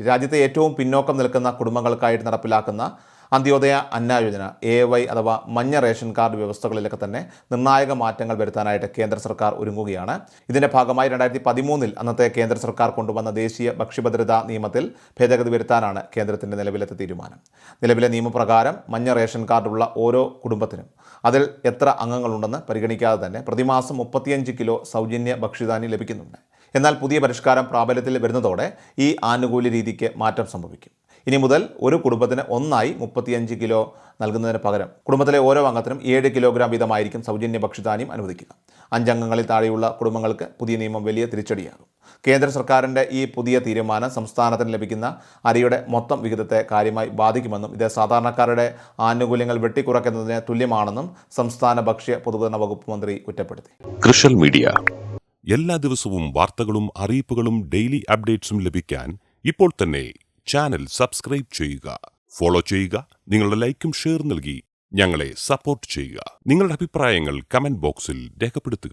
രാജ്യത്തെ ഏറ്റവും പിന്നോക്കം നിൽക്കുന്ന കുടുംബങ്ങൾക്കായിട്ട് നടപ്പിലാക്കുന്ന അന്ത്യോദയ അന്ന യോജന AY അഥവാ മഞ്ഞ റേഷൻ കാർഡ് വ്യവസ്ഥകളിലൊക്കെ തന്നെ നിർണായക മാറ്റങ്ങൾ വരുത്താനായിട്ട് കേന്ദ്ര സർക്കാർ ഒരുങ്ങുകയാണ്. ഇതിന്റെ ഭാഗമായി 2013 അന്നത്തെ കേന്ദ്ര സർക്കാർ കൊണ്ടുവന്ന ദേശീയ ഭക്ഷ്യഭദ്രതാ നിയമത്തിൽ ഭേദഗതി വരുത്താനാണ് കേന്ദ്രത്തിന്റെ നിലവിലത്തെ തീരുമാനം. നിലവിലെ നിയമപ്രകാരം മഞ്ഞ റേഷൻ കാർഡുള്ള ഓരോ കുടുംബത്തിനും അതിൽ എത്ര അംഗങ്ങളുണ്ടെന്ന് പരിഗണിക്കാതെ തന്നെ പ്രതിമാസം 35 കിലോ സൗജന്യ ഭക്ഷ്യധാന്യം ലഭിക്കുന്നുണ്ട്. എന്നാൽ പുതിയ പരിഷ്കാരം പ്രാബല്യത്തിൽ വരുന്നതോടെ ഈ ആനുകൂല്യ രീതിക്ക് മാറ്റം സംഭവിക്കും. ഇനി മുതൽ ഒരു കുടുംബത്തിന് ഒന്നായി 35 കിലോ നൽകുന്നതിന് പകരം കുടുംബത്തിലെ ഓരോ അംഗത്തിനും 7 കിലോഗ്രാം വീതമായിരിക്കും സൗജന്യ ഭക്ഷ്യധാന്യം അനുവദിക്കുക. 5 അംഗങ്ങളിൽ താഴെയുള്ള കുടുംബങ്ങൾക്ക് പുതിയ നിയമം വലിയ തിരിച്ചടിയാകും. കേന്ദ്ര സർക്കാരിൻ്റെ ഈ പുതിയ തീരുമാനം സംസ്ഥാനത്തിന് ലഭിക്കുന്ന അരിയുടെ മൊത്തം വിഹിതത്തെ കാര്യമായി ബാധിക്കുമെന്നും ഇത് സാധാരണക്കാരുടെ ആനുകൂല്യങ്ങൾ വെട്ടിക്കുറയ്ക്കുന്നതിന് തുല്യമാണെന്നും സംസ്ഥാന ഭക്ഷ്യ പൊതുവിതരണ വകുപ്പ് മന്ത്രി കുറ്റപ്പെടുത്തി. കൃഷൽ മീഡിയ എല്ലാ ദിവസവും വാർത്തകളും അറിയിപ്പുകളും ഡെയിലി അപ്ഡേറ്റ്സും ലഭിക്കാൻ ഇപ്പോൾ തന്നെ ചാനൽ സബ്സ്ക്രൈബ് ചെയ്യുക, ഫോളോ ചെയ്യുക. നിങ്ങളുടെ ലൈക്കും ഷെയർ നൽകി ഞങ്ങളെ സപ്പോർട്ട് ചെയ്യുക. നിങ്ങളുടെ അഭിപ്രായങ്ങൾ കമന്റ് ബോക്സിൽ രേഖപ്പെടുത്തുക.